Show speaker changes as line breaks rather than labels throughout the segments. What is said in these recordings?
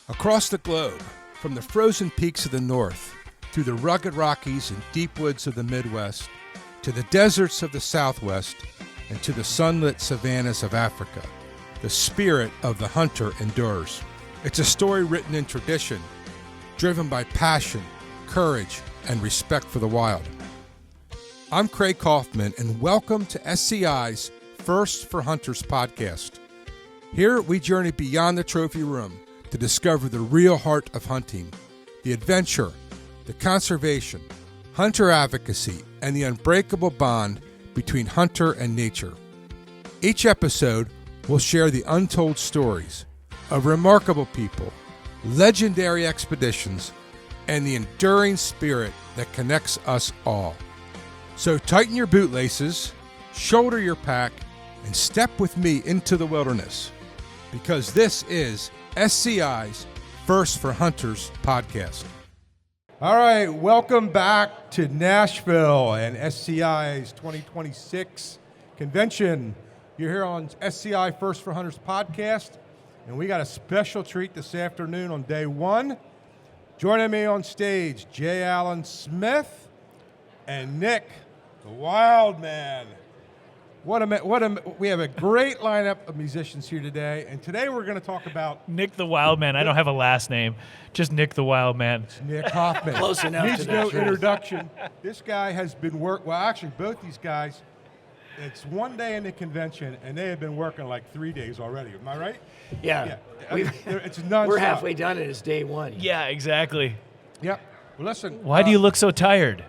Across the globe, from the frozen peaks of the north, through the rugged Rockies and deep woods of the Midwest, to the deserts of the Southwest, and to the sunlit savannas of Africa, the spirit of the hunter endures. It's a story written in tradition, driven by passion, courage, and respect for the wild. I'm Craig Kauffman, and welcome to SCI's First for Hunters podcast. Here we journey beyond the trophy room to discover the real heart of hunting, the adventure, the conservation, hunter advocacy, and the unbreakable bond between hunter and nature. Each episode will share the untold stories of remarkable people, legendary expeditions, and the enduring spirit that connects us all. So tighten your bootlaces, shoulder your pack, and step with me into the wilderness, because this is SCI's First for Hunters podcast. All right, welcome back to Nashville and SCI's 2026 convention. You're here on SCI First for Hunters podcast, and we got a special treat this afternoon on day one. Joining me on stage, J. Alain Smith and Nick, the Wild Man. We have a great lineup of musicians here today, and today we're going to talk about
Nick the Wild Man. I don't have a last name, just Nick the Wild Man.
Nick Hoffman.
Close enough.
Needs no introduction. This guy has been actually both these guys, it's one day in the convention, and they have been working like 3 days already. Am I right?
Yeah.
It's nonstop.
We're halfway done and it's day one.
Yeah, exactly.
Yep. Well, listen.
Why do you look so tired?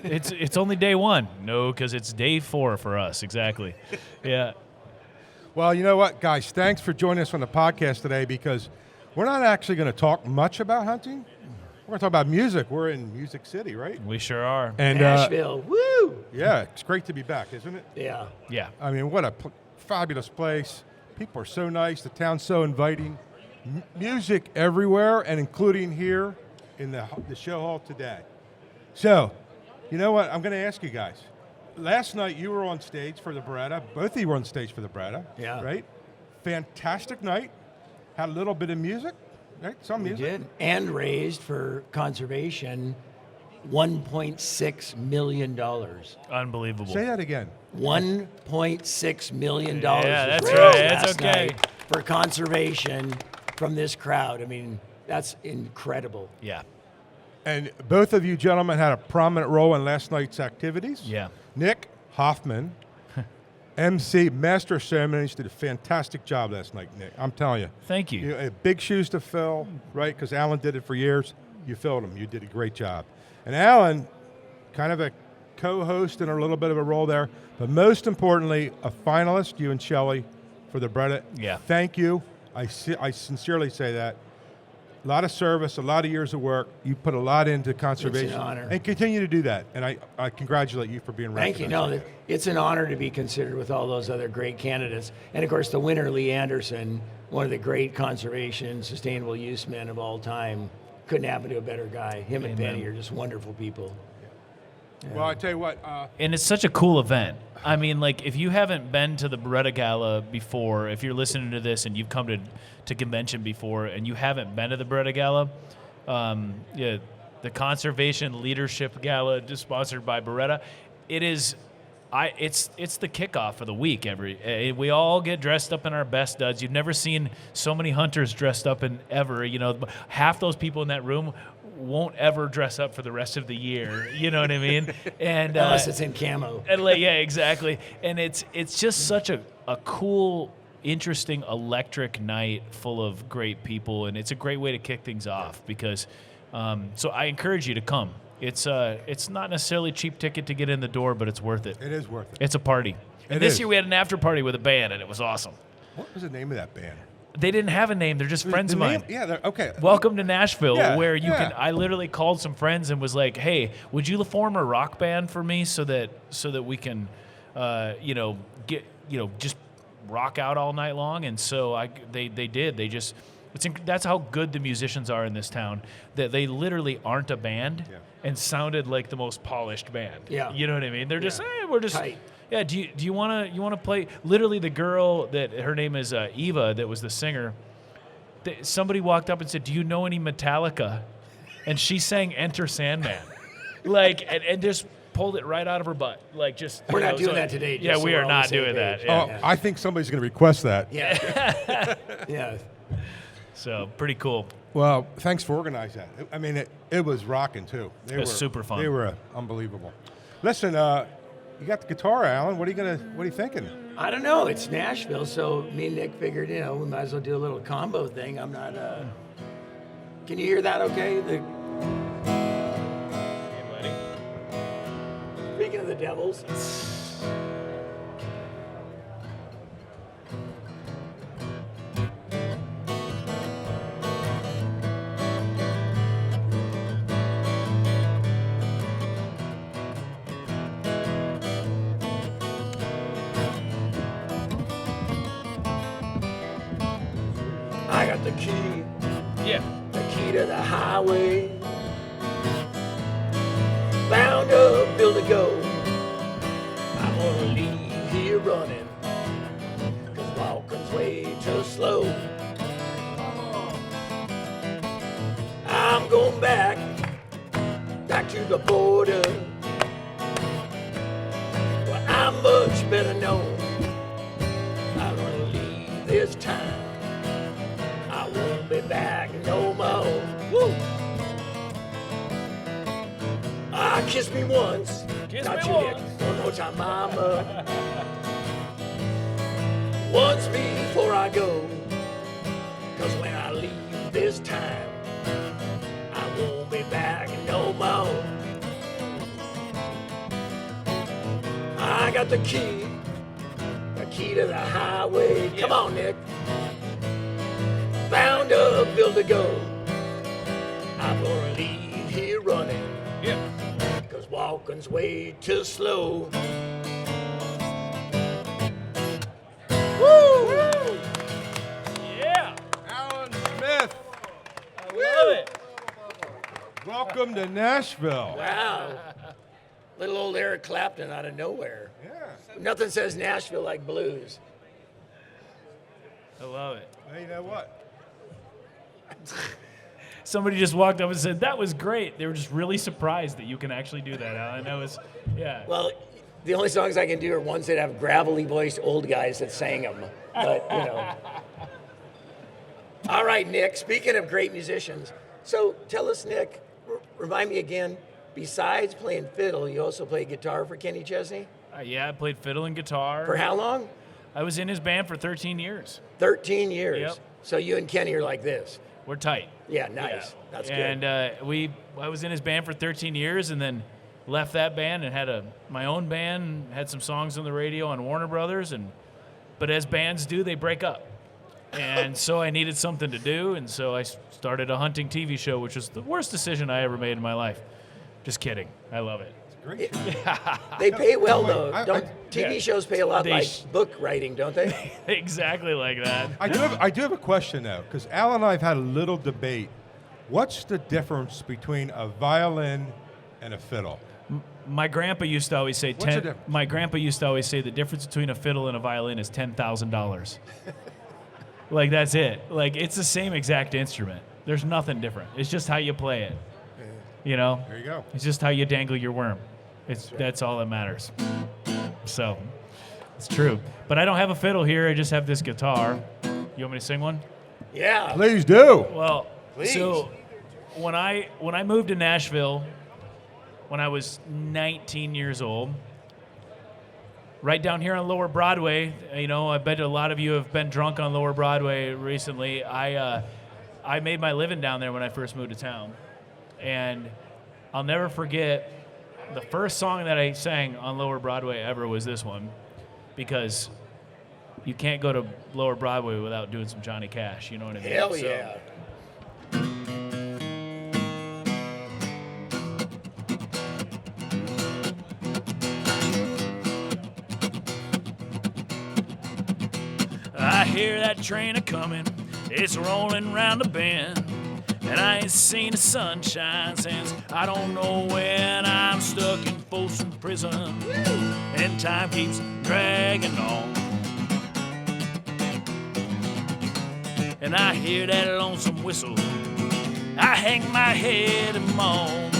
It's only day one. No, because it's day 4 for us. Exactly. Yeah.
Well, you know what, guys? Thanks for joining us on the podcast today, because we're not actually going to talk much about hunting. We're going to talk about music. We're in Music City, right?
We sure are.
And
Nashville. Woo!
Yeah, it's great to be back, isn't it?
Yeah.
Yeah.
I mean, what a fabulous place. People are so nice. The town's so inviting. Music everywhere, and including here in the show hall today. So, you know what? I'm going to ask you guys. Last night you were on stage for the Beretta. Both of you were on stage for the Beretta.
Yeah.
Right? Fantastic night. Had a little bit of music. Right? Some
We
music.
did. And raised for conservation $1.6 million.
Unbelievable.
Say that again.
$1.6 million.
Yeah,
was
that's
raised
right. That's
last
okay.
night for conservation from this crowd. I mean, that's incredible.
Yeah.
And both of you gentlemen had a prominent role in last night's activities.
Yeah.
Nick Hoffman, MC, Master of Ceremonies, did a fantastic job last night, Nick. I'm telling you.
Thank you.
You had big shoes to fill, right? Because Alan did it for years. You filled them. You did a great job. And Alan, kind of a co-host in a little bit of a role there, but most importantly, a finalist, you and Shelley, for the Beretta.
Yeah.
Thank you. I sincerely say that. A lot of service, a lot of years of work. You put a lot into conservation.
It's an honor.
And continue to do that. And I congratulate you for being
Thank you.
recognized.
No, it's an honor to be considered with all those other great candidates. And of course, the winner, Lee Anderson, one of the great conservation, sustainable use men of all time. Couldn't happen to a better guy. Him and
Amen.
Penny are just wonderful people.
Well, I tell you what.
And it's such a cool event. I mean, like, if you haven't been to the Beretta Gala before, if you're listening to this and you've come to convention before and you haven't been to the Beretta Gala, the Conservation Leadership Gala, just sponsored by Beretta, it's the kickoff of the week. We all get dressed up in our best duds. You've never seen so many hunters dressed up in ever. You know, half those people in that room won't ever dress up for the rest of the year. You know what I mean? And
Unless it's in camo.
yeah, exactly. And it's just such a cool, interesting, electric night full of great people, and it's a great way to kick things off because. So I encourage you to come. It's not necessarily a cheap ticket to get in the door, but it's worth it.
It is worth it.
It's a party. And this year we had an after party with a band, and it was awesome.
What was the name of that band?
They didn't have a name. They're just friends of mine.
Yeah, okay.
Welcome to Nashville,
Yeah,
where you
yeah.
can. I literally called some friends and was like, "Hey, would you form a rock band for me so that we can, just rock out all night long?" And so they did. They just. That's how good the musicians are in this town, that they literally aren't a band and sounded like the most polished band.
Yeah.
You know what I mean? They're just, we're just
tight.
Yeah, do you want to play? Literally, the girl that her name is Eva, that was the singer. somebody walked up and said, "Do you know any Metallica?" And she sang "Enter Sandman," like, and just pulled it right out of her butt. Like, just
We're not doing that today.
Yeah,
just so
we
we're
are
all on the
not
same
doing that.
page.
Yeah.
I think somebody's going to request that.
Yeah. Yeah.
So pretty cool.
Well, thanks for organizing that. I mean, it was rocking too. They
It was super fun.
They were unbelievable. Listen, you got the guitar, Alan. What are you thinking?
I don't know. It's Nashville, so me and Nick figured, we might as well do a little combo thing. I'm not. Can you hear that? Okay. Speaking of the Devils. I got the key.
Yeah.
The key to the highway. Bound up, build to go. I'm gonna leave here running, 'cause walking's way too slow. I'm going back to the border, where I'm much better known. I'm gonna leave this time. I won't be back no more. Woo! Kiss me once.
Kiss
Not
me
you, Nick.
once.
One more time, mama. Once before I go. 'Cause when I leave this time, I won't be back no more. I got the key to the highway. Come on, Nick. Bound up, build to go. I'm gonna leave here running.
Yeah.
'Cause walking's way too slow. Woo!
Yeah.
Alan Smith,
I love it.
welcome to Nashville.
Wow. Little old Eric Clapton out of nowhere.
Yeah.
Nothing says Nashville like blues.
I love it.
Well, you know what?
Somebody just walked up and said, "That was great." They were just really surprised that you can actually do that, Alan. That was, yeah.
Well, the only songs I can do are ones that have gravelly voiced old guys that sang them. But, All right, Nick, speaking of great musicians, so tell us, Nick, remind me again, besides playing fiddle, you also play guitar for Kenny Chesney?
Yeah, I played fiddle and guitar.
For how long?
I was in his band for 13 years.
13 years.
Yep.
So you and Kenny are like this.
We're tight.
Yeah, nice.
Yeah.
That's good.
And I was in his band for 13 years, and then left that band and had my own band, had some songs on the radio on Warner Brothers, but as bands do, they break up. And so I needed something to do, and so I started a hunting TV show, which was the worst decision I ever made in my life. Just kidding. I love it.
Great.
They pay well, though.
I-
TV shows pay a lot
They
like book writing, don't they?
Exactly like that.
I do have a question though, because Al and I have had a little debate. What's the difference between a violin and a fiddle?
My grandpa used to always say
What's the difference?
My grandpa used to always say the difference between a fiddle and a violin is $10,000. Like, that's it. Like, it's the same exact instrument. There's nothing different. It's just how you play it. You know?
There you go.
It's just how you dangle your worm. That's all that matters. So, it's true. But I don't have a fiddle here. I just have this guitar. You want me to sing one?
Yeah.
Please do.
Well,
Please.
so when I moved to Nashville when I was 19 years old, right down here on Lower Broadway, I bet a lot of you have been drunk on Lower Broadway recently. I made my living down there when I first moved to town, and I'll never forget the first song that I sang on Lower Broadway ever was this one, because you can't go to Lower Broadway without doing some Johnny Cash. You know what I mean?
Hell
So-
yeah.
I hear that train a comin', it's rolling round the bend, and I ain't seen the sunshine since I don't know when. I'm stuck in Folsom Prison, and time keeps dragging on. and I hear that lonesome whistle, I hang my head and moan.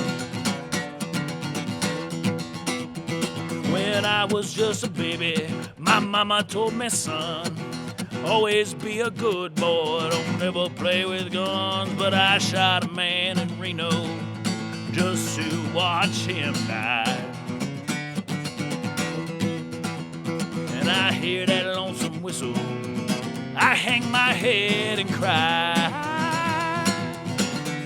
When I was just a baby, my mama told me, son, always be a good boy, don't ever play with guns. But I shot a man in Reno just to watch him die. And I hear that lonesome whistle, I hang my head and cry.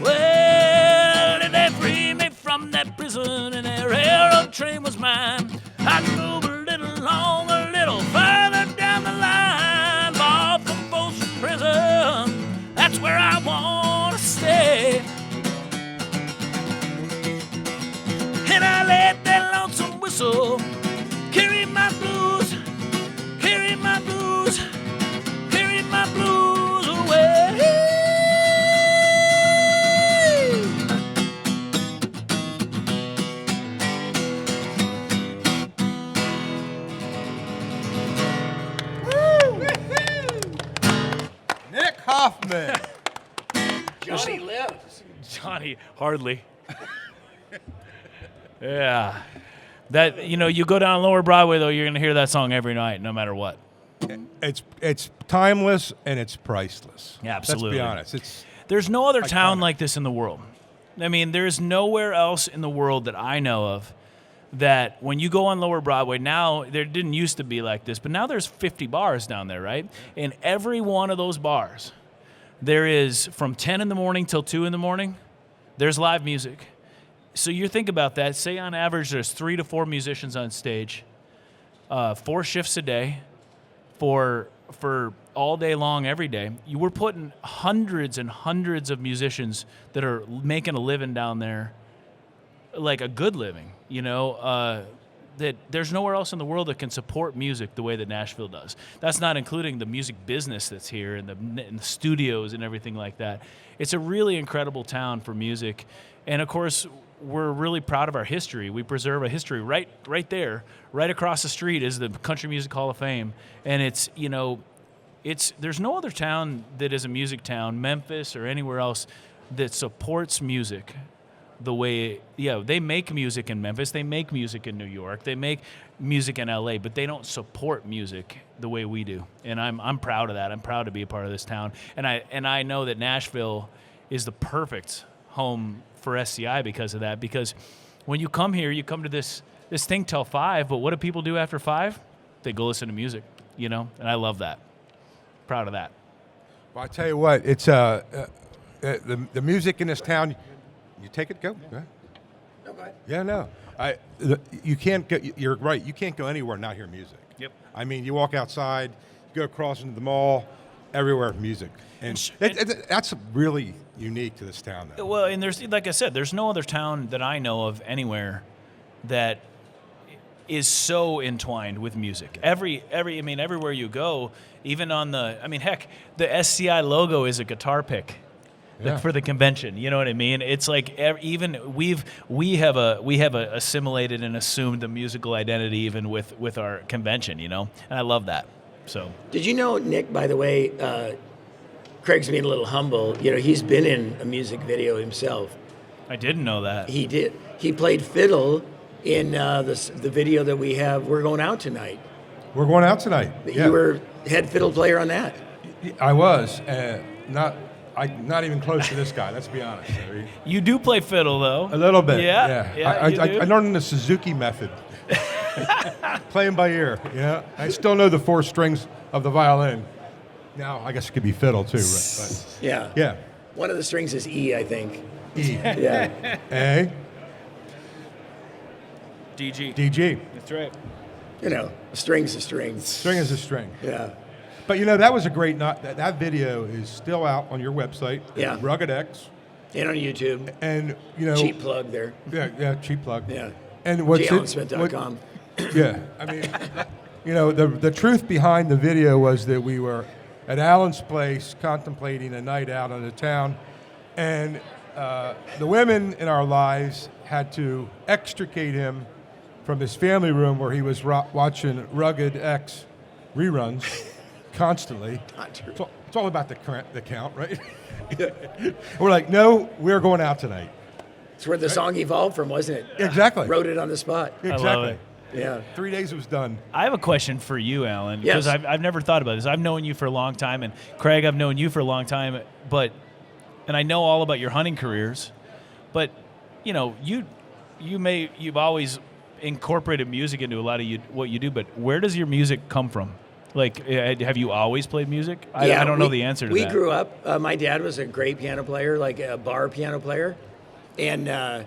Well, did they free me from that prison and that railroad train was mine, I'd move a little long, a little further down the line, far from Folsom Prison, that's where I want to stay. And I let that lonesome whistle carry my blues, carry my blues, carry my blues away.
Nick Hoffman.
Johnny lives.
Johnny, hardly. Yeah. That, you know, you go down Lower Broadway, though, you're going to hear that song every night, no matter what.
It's timeless and it's priceless.
Yeah, absolutely.
Let's be honest.
There's no other town
iconic.
like this in the world. I mean, there's nowhere else in the world that I know of that when you go on Lower Broadway, now, there didn't used to be like this, but now there's 50 bars down there, right? In every one of those bars, there is from 10 in the morning till 2 in the morning, there's live music. So you think about that. Say on average there's 3 to 4 musicians on stage, 4 shifts a day for all day long, every day. You were putting hundreds and hundreds of musicians that are making a living down there, like a good living, you know, that there's nowhere else in the world that can support music the way that Nashville does. That's not including the music business that's here and the studios and everything like that. It's a really incredible town for music. And, of course, we're really proud of our history. We preserve a history right there. Right across the street is the Country Music Hall of Fame. And it's, you know, there's no other town that is a music town, Memphis or anywhere else, that supports music the way, they make music in Memphis, they make music in New York, they make music in LA, but they don't support music the way we do. And I'm proud of that. I'm proud to be a part of this town. And I know that Nashville is the perfect home for SCI because of that. Because when you come here, you come to this thing till 5, but what do people do after 5? They go listen to music, you know? And I love that. Proud of that.
Well, I tell you what, it's the music in this town. You take it, go. Go ahead.
No, go ahead.
Yeah, no. You can't go. You're right. You can't go anywhere and not hear music.
Yep.
I mean, you walk outside, you go across into the mall, everywhere music, and that's really unique to this town. Though.
Well, and there's, like I said, there's no other town that I know of anywhere that is so entwined with music. Everywhere you go, even on heck, the SCI logo is a guitar pick.
Yeah.
For the convention, you know what I mean? It's like even we have assimilated and assumed the musical identity even with our convention, you know, and I love that. So
Did you know, Nick, by the way, Craig's being a little humble. You know, he's been in a music video himself.
I didn't know that.
He did. He played fiddle in the video that we have. We're going out tonight.
We're going out tonight. Yeah.
You were head fiddle player on that.
I was not even close to this guy. Let's be honest.
You do play fiddle though.
A little bit.
Yeah.
I learned the Suzuki method, playing by ear. You know, I still know the 4 strings of the violin. Now I guess it could be fiddle too, right? But
Yeah.
yeah.
One of the strings is E, I think.
E.
Yeah.
A.
DG.
DG.
That's right.
You know, a string's a string.
String is a string.
Yeah.
But you know, that was a great that video is still out on your website.
Yeah.
Rugged X.
And on YouTube.
And you know,
Cheap plug there.
Yeah, cheap plug.
Yeah.
And what's
JAllenSmith.com.
Yeah, I mean, you know, the truth behind the video was that we were at Alan's place contemplating a night out on the town, and the women in our lives had to extricate him from his family room where he was watching Rugged X reruns constantly.
Not true.
It's all about the count, right? We're like, no, we're going out tonight.
It's where the song evolved from, wasn't it?
Exactly.
Wrote it on the spot.
Exactly.
I love it.
Yeah.
3 days it was done.
I have a question for you, Alan, because
Yes.
I've never thought about this. I've known you for a long time, and Craig, I've known you for a long time, and I know all about your hunting careers, but you've always incorporated music into a lot of what you do. But where does your music come from? Like, have you always played music? I don't know the answer to that.
We grew up. My dad was a great piano player, like a bar piano player, and.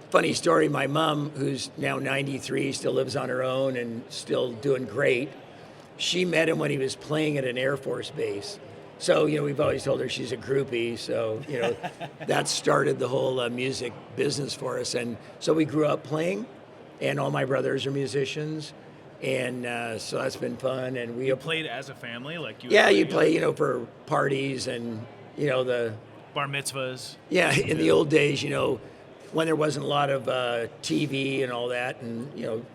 Funny story, my mom, who's now 93, still lives on her own and still doing great. She met him when he was playing at an Air Force base. So, we've always told her she's a groupie. So, that started the whole music business for us. And so we grew up playing, and all my brothers are musicians. And so that's been fun. And we
played as a family?
you play, for parties and, the
bar mitzvahs.
Yeah, in the old days, when there wasn't a lot of TV and all that, and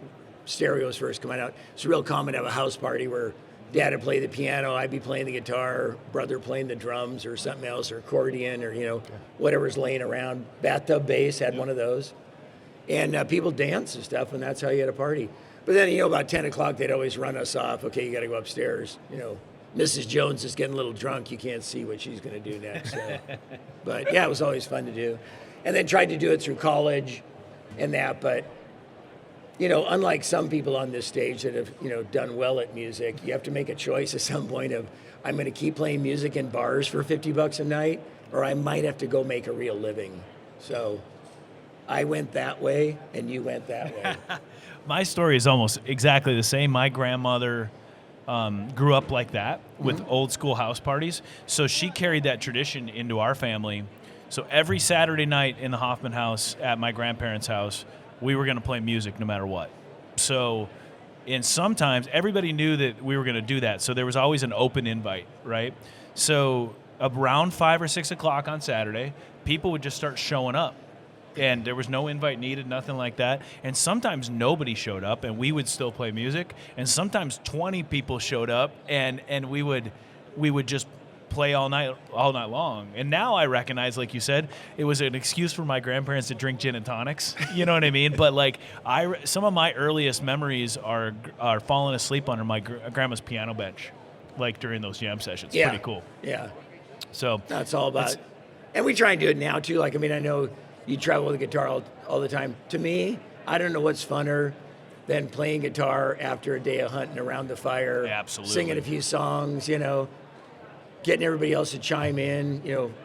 stereos first coming out, it's real common to have a house party where Dad would play the piano, I'd be playing the guitar, brother playing the drums or something else, or accordion, or whatever's laying around. Bathtub bass had one of those, and people dance and stuff, and that's how you had a party. But then about 10 o'clock they'd always run us off. Okay, you got to go upstairs. Mrs. Jones is getting a little drunk. You can't see what she's going to do next. So. But yeah, it was always fun to do. And then tried to do it through college and that. But, unlike some people on this stage that have, done well at music, you have to make a choice at some point of, I'm going to keep playing music in bars for $50 a night, or I might have to go make a real living. So I went that way and you went that way.
My story is almost exactly the same. My grandmother grew up like that with old school house parties. So she carried that tradition into our family. So every Saturday night in the Hoffman house at my grandparents' house, we were going to play music no matter what. So, and sometimes everybody knew that we were going to do that. So there was always an open invite, right? So around 5 or 6 o'clock on Saturday, people would just start showing up. And there was no invite needed, nothing like that. And sometimes nobody showed up, and we would still play music. And sometimes 20 people showed up, and we would just play all night long. And now I recognize, like you said, it was an excuse for my grandparents to drink gin and tonics. You know what I mean? But like some of my earliest memories are falling asleep under my grandma's piano bench, like during those jam sessions.
Yeah.
Pretty cool.
Yeah.
So
that's all about it. And we try and do it now too. Like, I know you travel with a guitar all the time. To me, I don't know what's funner than playing guitar after a day of hunting around the fire.
Absolutely.
Singing a few songs, getting everybody else to chime in,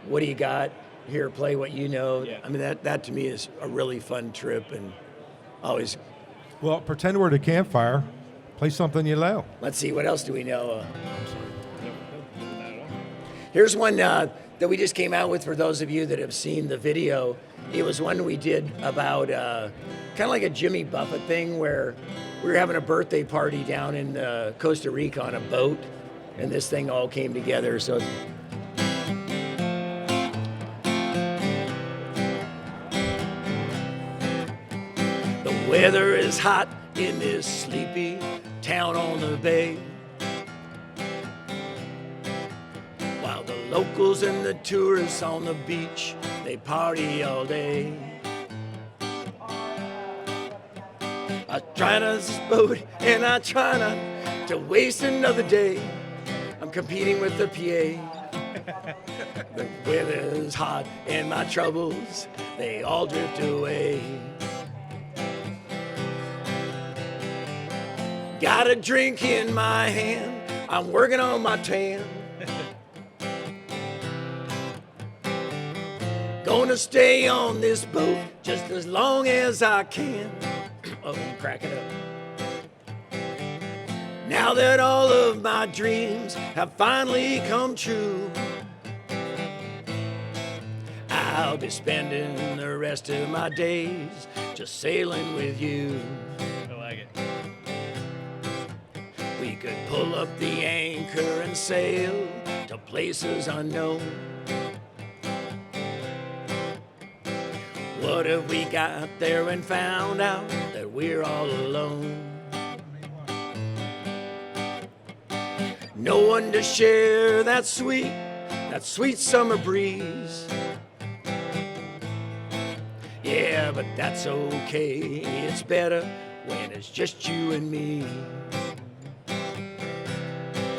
what do you got? Here, play what you know. Yeah. That to me is a really fun trip and always.
Well, pretend we're at a campfire. Play something you know.
Let's see, what else do we know? Here's one that we just came out with for those of you that have seen the video. It was one we did about kind of like a Jimmy Buffett thing where we were having a birthday party down in Costa Rica on a boat, and this thing all came together. So the weather is hot in this sleepy town on the bay, while the locals and the tourists on the beach, they party all day. I try not to boat and I try not to waste another day. I'm competing with the PA. The weather's hot and my troubles, they all drift away. Got a drink in my hand, I'm working on my tan. Gonna stay on this boat just as long as I can. Oh, I'm cracking up. Now that all of my dreams have finally come true, I'll be spending the rest of my days just sailing with you.
I like it.
We could pull up the anchor and sail to places unknown. What if we got there and found out that we're all alone? No one to share that sweet summer breeze. Yeah, but that's okay. It's better when it's just you and me.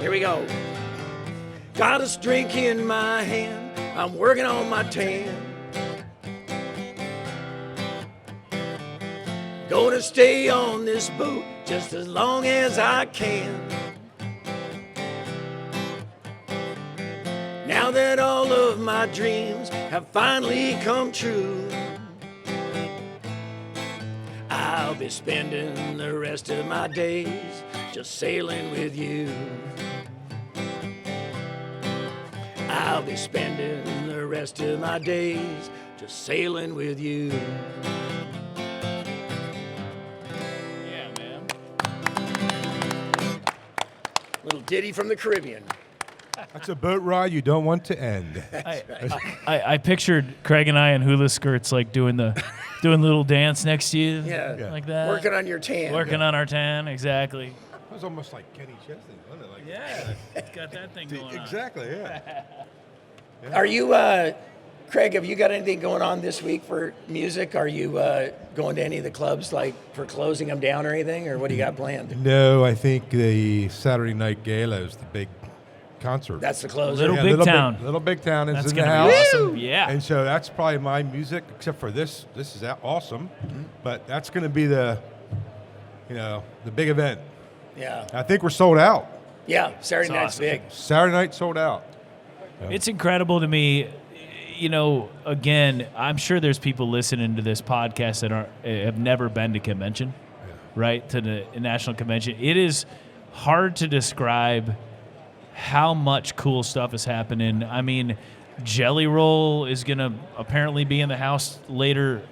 Here we go. Got a drink in my hand. I'm working on my tan. Gonna stay on this boat just as long as I can. Now that all of my dreams have finally come true, I'll be spending the rest of my days just sailing with you. I'll be spending the rest of my days just sailing with you.
Yeah, man.
Little ditty from the Caribbean.
That's a boat ride you don't want to end.
I pictured Craig and I in hula skirts, like doing a little dance next to you,
Yeah.
like that.
Working on your tan.
Working on our tan, exactly.
It was almost like Kenny Chesney, wasn't it? Like,
Yeah, it's got that thing going on.
exactly, yeah.
Are you, Craig, have you got anything going on this week for music? Are you going to any of the clubs, like, for closing them down or anything? Or what do you got planned?
No, I think the Saturday Night Gala is the big concert.
That's the closer.
Little Big Town.
Little Big Town is
That's
in the
gonna
house.
be awesome. Yeah.
And so that's probably my music, except for this. This is awesome. But that's going to be the big event.
Yeah.
I think we're sold out.
Yeah, Saturday
It's
night's
awesome.
big.
Saturday night sold out.
It's incredible to me. You know, again, I'm sure there's people listening to this podcast that have never been to convention, right? To the national convention. It is hard to describe how much cool stuff is happening. I mean, Jelly Roll is going to apparently be in the house later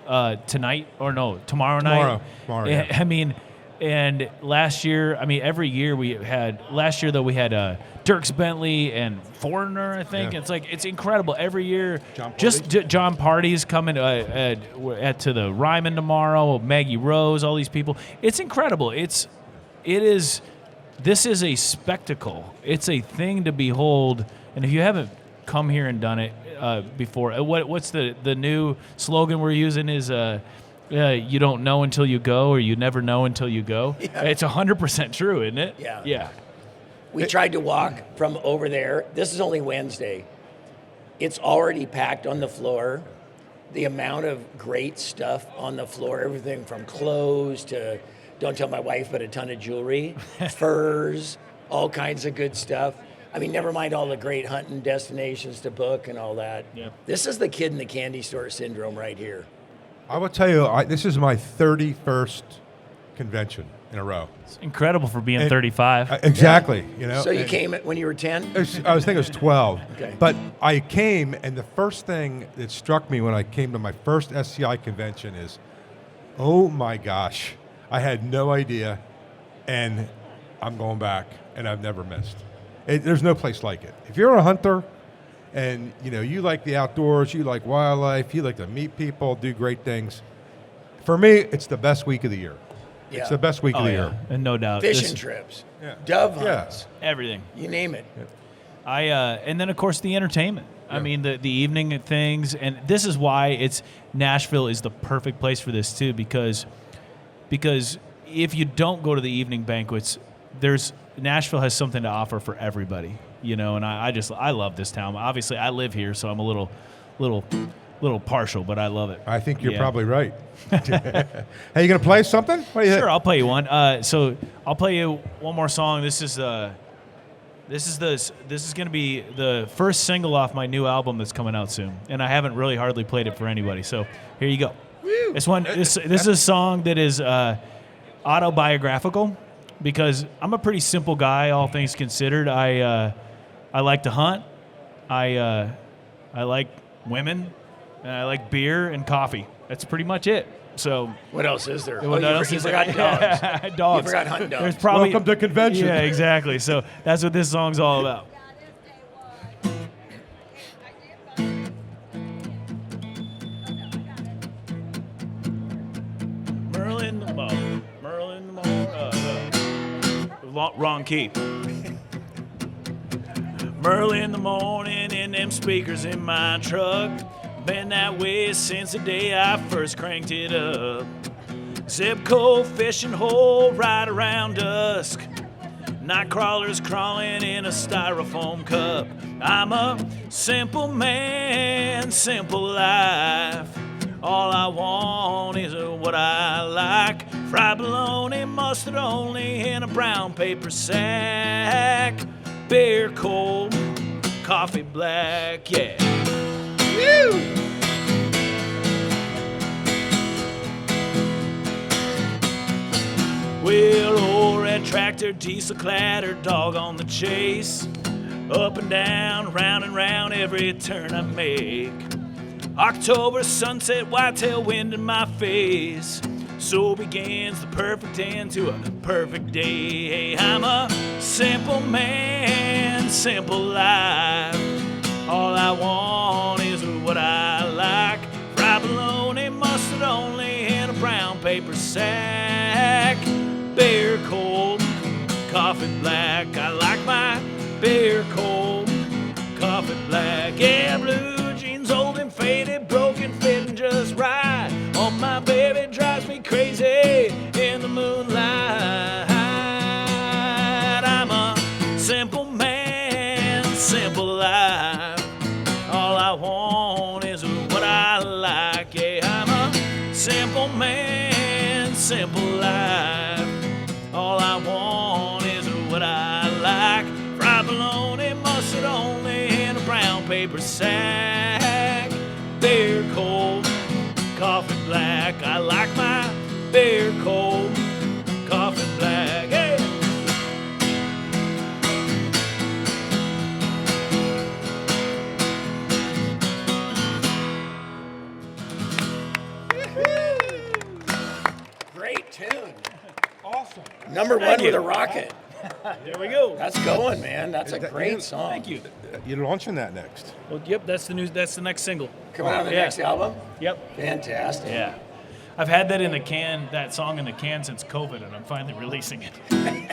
tonight, or no, tomorrow night.
Tomorrow, yeah.
I mean, and last year, every year we had, Dierks Bentley and Foreigner, I think.
Yeah.
It's like, it's incredible. Every year,
John
just
Party.
John Party's coming to the Ryman tomorrow, Maggie Rose, all these people. It's incredible. This is a spectacle. It's a thing to behold. And if you haven't come here and done it before, what's the new slogan we're using is you don't know until you go, or you never know until you go.
Yeah.
It's 100% true, isn't it?
Yeah.
Yeah.
We tried to walk from over there. This is only Wednesday. It's already packed on the floor. The amount of great stuff on the floor, everything from clothes to, don't tell my wife, but a ton of jewelry, furs, all kinds of good stuff. Never mind all the great hunting destinations to book and all that.
Yep.
This is the kid in the candy store syndrome right here.
I will tell you, this is my 31st convention in a row.
It's incredible for being
And-
35.
Exactly.
So you came when you were 10?
I was thinking it was 12.
Okay.
But I came, and the first thing that struck me when I came to my first SCI convention is, oh my gosh, I had no idea, and I'm going back, and I've never missed. There's no place like it. If you're a hunter, and you like the outdoors, you like wildlife, you like to meet people, do great things, for me, it's the best week of the year.
Yeah.
It's the best week of the year.
And no doubt.
Fishing trips, dove hunts,
Everything.
you name it.
And then of course the entertainment. I mean the evening things, and this is why Nashville is the perfect place for this too, because if you don't go to the evening banquets, Nashville has something to offer for everybody, and I love this town. Obviously I live here, so I'm a little partial, but I love it.
I think you're probably right. Hey, you gonna play something? What do you think?
Sure, I'll play you one. So I'll play you one more song. This is going to be the first single off my new album that's coming out soon, and I haven't really hardly played it for anybody. So here you go.
Woo.
This is a song that is autobiographical, because I'm a pretty simple guy, all things considered. I like to hunt. I like women, and I like beer and coffee. That's pretty much it. So
What else is there?
what else
you
is
forgot
there?
dogs.
Dogs.
You forgot hunting dogs.
There's probably
Welcome to convention.
Yeah, exactly. So that's what this song's all about. Merlin the Moe. Wrong key. Early in the morning in them speakers in my truck. Been that way since the day I first cranked it up. Zip code fishing hole right around dusk. Night crawlers crawling in a styrofoam cup. I'm a simple man, simple life. All I want is what I like. Fried bologna, mustard only in a brown paper sack. Beer cold, coffee black, yeah. Woo! Well, old red tractor, diesel clatter, dog on the chase. Up and down, round and round every turn I make. October sunset, whitetail wind in my face. So begins the perfect end to a perfect day. Hey, I'm a simple man, simple life. All I want is what I like. Fried bologna, mustard only in a brown paper sack. Beer cold, coffee black. I like my beer cold, coffee black. Yeah, blue jeans, old and faded, broken, fitting just right. Oh, my baby drives me crazy in the moonlight. I'm a simple man, simple life. All I want is what I like. Yeah, I'm a simple man, simple life. All I want is what I like. Fried bologna, mustard only in a brown paper sack. Beer cold, coffee black. I like my beer cold, coffee black. Hey!
Great tune.
Awesome.
Number one with a rocket.
There we go.
That's going, man. That's a great song.
Thank you.
You're launching that next.
Well, yep, that's the news. That's the next single.
Coming out on the
Yeah.
next album?
Yep.
Fantastic.
Yeah. I've had that in the can, that song in the can since COVID, and I'm finally releasing it.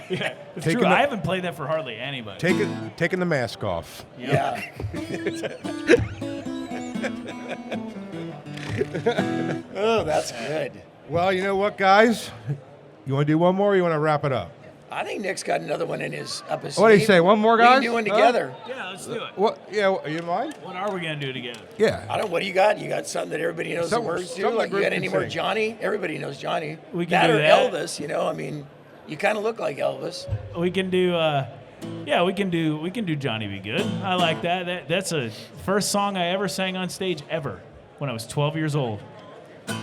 Yeah, it's
Taking
true.
the-
I haven't played that for hardly anybody.
Taking the mask off.
Yeah. Oh, that's good.
Well, you know what, guys? You want to do one more, or you want to wrap it up?
I think Nick's got another one in his up his
What do you
sleeve.
say? One more,
We
guys?
can do one
Huh?
together.
Yeah, let's do it.
What? Yeah, you mind?
What are we going to do together?
Yeah.
I don't. What do you got? You got something that everybody knows
Something-
the words to?
something
Like
the
you got
group
any
can
more
sing.
Johnny? Everybody knows Johnny.
We can
that
do
or
that.
Elvis. You know, I mean, you kind of look like Elvis.
We can do, yeah, we can do Johnny Be Good. I like that. That's a first song I ever sang on stage ever when I was 12 years old.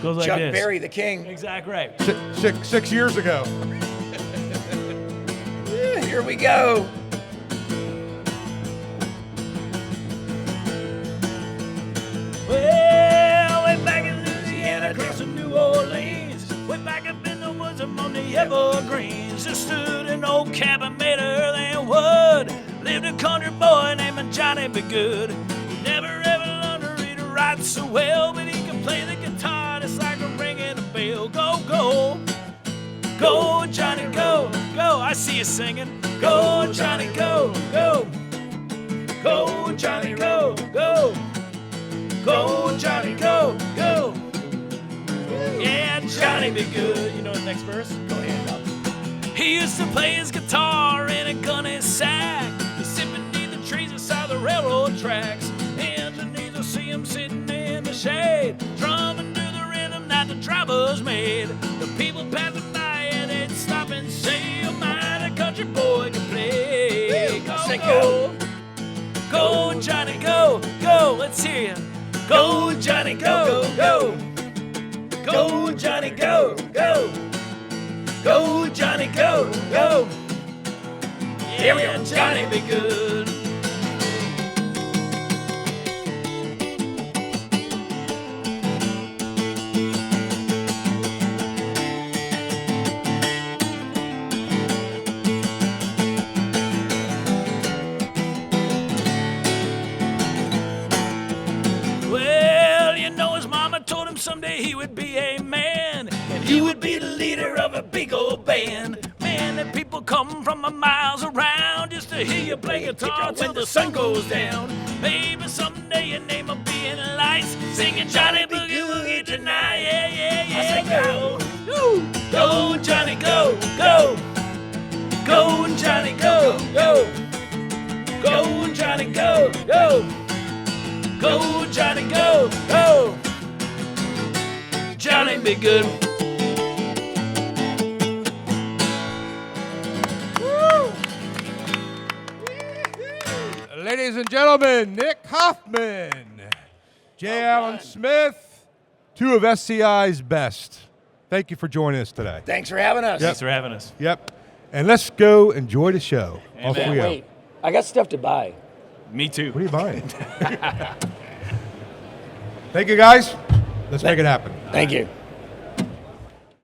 Goes like
Chuck
this.
Berry, the king.
Exactly right.
6 years ago.
Yeah, here we go.
Well, way back in Louisiana, across to New Orleans, way back up in the woods among the evergreens, there stood an old cabin made of earth and wood. Lived a country boy named Johnny Be Good. He never ever learned to read or write so well, but he could play the guitar just like a ringing a bell. Go, go, go, Johnny, go, go. I see you singing. Go, Johnny, go, go. Go, Johnny, go, go. Go, Johnny, go, go. Yeah, Johnny Be Good. You know the next verse? Go ahead. He used to play his guitar in a gunny sack. He'd sit beneath the trees beside the railroad tracks. Engineers will see him sitting in the shade, drumming to the rhythm that the drivers made. The people passing by and they'd stop and say, "Oh my, the country boy can play." Go, go, go, Johnny, go, go. Let's hear you. Go, Johnny, go, go. Go, Johnny, go, go. Go, Johnny, go, go.
Here we go,
Yeah, Johnny Be Good. Well, you know his mama told him someday he would be a man, and he would be the leader of a big old band. Man, Many people come from the miles around just to hear you play guitar till the sun goes down. Maybe someday your name will be in lights, singing Johnny Boogie Woogie tonight. Yeah, yeah, yeah. Go, go, Johnny, go, go, go, Johnny, go, go, go, Johnny, go, go, go, Johnny, go, go. Johnny, be good.
Ladies and gentlemen, Nick Hoffman, J. Allen Smith, two of SCI's best. Thank you for joining us today.
Thanks for having us.
Thanks for having us.
Yep. And let's go enjoy the show.
Amen.
All three
Can't
of
wait. I got stuff to buy.
Me too.
What are you buying? Thank you, guys. Let's make it happen.
Thank you.